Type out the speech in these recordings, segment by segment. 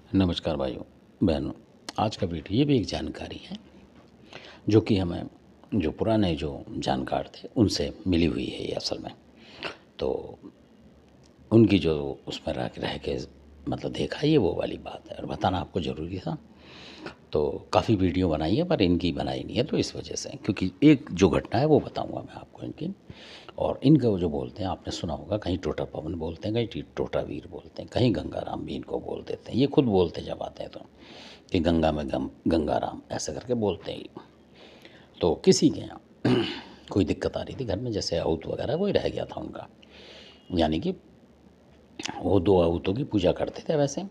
नमस्कार भाइयों बहनों। आज का वीडियो ये भी एक जानकारी है जो कि हमें जो पुराने जो जानकार थे उनसे मिली हुई है ये असल में। तो उनकी जो उसमें रह के मतलब देखा ये वो वाली बात है और बताना आपको ज़रूरी था। तो काफ़ी वीडियो बनाई है पर इनकी बनाई नहीं है, तो इस वजह से, क्योंकि एक जो घटना है वो बताऊंगा मैं आपको इनकी। और इनका वो जो बोलते हैं आपने सुना होगा, कहीं टोटा पवन बोलते हैं, कहीं टोटा वीर बोलते हैं, कहीं गंगाराम भी इनको बोल देते हैं। ये खुद बोलते जब आते हैं तो कि गंगा में गंगाराम ऐसा करके बोलते हैं। तो किसी के यहाँ कोई दिक्कत आ रही थी घर में, जैसे आउत वगैरह कोई रह गया था उनका, यानी कि वो 2 आहुतों की पूजा करते थे वैसे,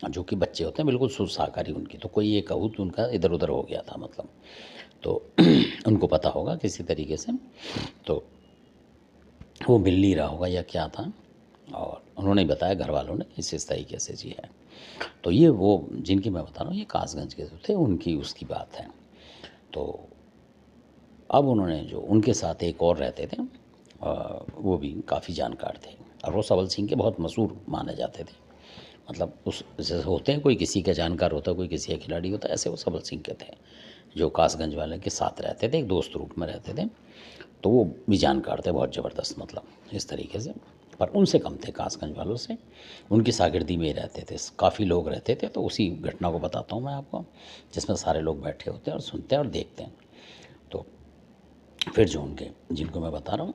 जो कि बच्चे होते हैं बिल्कुल शुद्ध शाकाहारी उनकी, तो कोई एक आहूत उनका इधर उधर हो गया था मतलब। तो उनको पता होगा किसी तरीके से, तो वो मिल नहीं रहा होगा या क्या था, और उन्होंने ही बताया घर वालों ने इस तरीके से जी है। तो ये वो जिनकी मैं बता रहा हूँ ये कासगंज के जो थे उनकी उसकी बात है। तो अब उन्होंने जो उनके साथ एक और रहते थे, वो भी काफ़ी जानकार थे और वो सबल सिंह के बहुत मशहूर माने जाते थे। मतलब उस जैसे होते हैं कोई किसी का जानकार होता है, कोई किसी का खिलाड़ी होता है, ऐसे वो सबल सिंह के थे जो कासगंज वाले के साथ रहते थे, एक दोस्त रूप में रहते थे। तो वो भी जानकार थे बहुत ज़बरदस्त, मतलब इस तरीके से, पर उनसे कम थे कासगंज वालों से। उनकी शागिर्दी में ही रहते थे, काफ़ी लोग रहते थे। तो उसी घटना को बताता हूँ मैं आपको, जिसमें सारे लोग बैठे होते हैं और सुनते हैं और देखते हैं। तो फिर जो उनके जिनको मैं बता रहा हूँ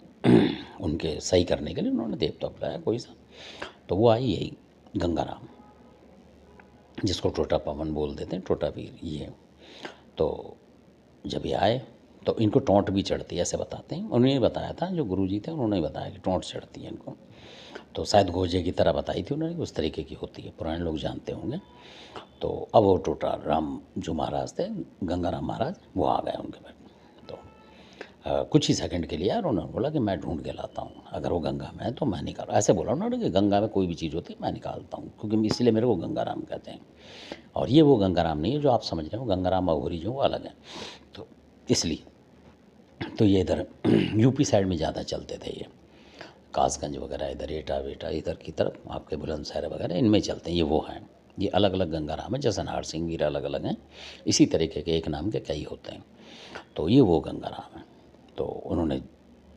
उनके सही करने के लिए उन्होंने देवता बुलाया कोई सा, तो वो आई यही गंगाराम, जिसको टोटा पवन बोल देते हैं, टोटा वीर ये। तो जब ये आए तो इनको टोंट भी चढ़ती है ऐसे बताते हैं। उन्होंने बताया था, जो गुरुजी थे उन्होंने बताया कि टोंट चढ़ती है इनको। तो शायद गोजे की तरह बताई थी उन्होंने, उस तरीके की होती है, पुराने लोग जानते होंगे। तो अब वो टोटा राम जो महाराज थे, गंगाराम महाराज, वो आ गए उनके बैठ। तो कुछ ही सेकंड के लिए यार उन्होंने बोला कि मैं ढूंढ के लाता हूँ, अगर वो गंगा में है तो मैं निकाल, ऐसे बोला उन्होंने कि गंगा में कोई भी चीज़ होती है मैं निकालता हूँ, क्योंकि इसलिए मेरे को गंगाराम कहते हैं। और ये वो गंगाराम नहीं है जो आप समझ रहे हो, गंगाराम अघोरी जो वो अलग है। तो इसलिए तो ये इधर यूपी साइड में ज़्यादा चलते थे ये, कासगंज वगैरह इधर एटा वेटा इधर की तरफ आपके बुलंदशहर वगैरह इनमें चलते हैं। ये वो हैं, ये अलग अलग गंगाराम है, जैसे नाहर सिंह वीर अलग अलग हैं, इसी तरीके के एक नाम के कई होते हैं। तो ये वो गंगाराम है। तो उन्होंने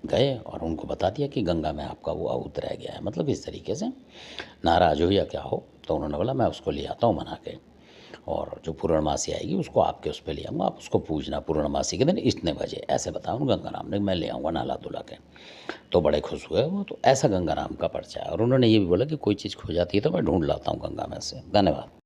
गए और उनको बता दिया कि गंगा में आपका वो आहुत रह गया है, मतलब इस तरीके से, नाराज हो या क्या हो। तो उन्होंने बोला मैं उसको ले आता हूँ मना के, और जो पूर्णमासी आएगी उसको आपके उस पर ले आऊँगा, आप उसको पूजना पूर्णमासी के दिन इतने बजे, ऐसे बताया उन गंगाराम ने, मैं ले आऊँगा नहला धुला के। तो बड़े खुश हुए वो। तो ऐसा गंगाराम का पर्चा है। और उन्होंने ये भी बोला कि कोई चीज़ खो जाती है तो मैं ढूंढ लाता हूँ गंगा में से। धन्यवाद।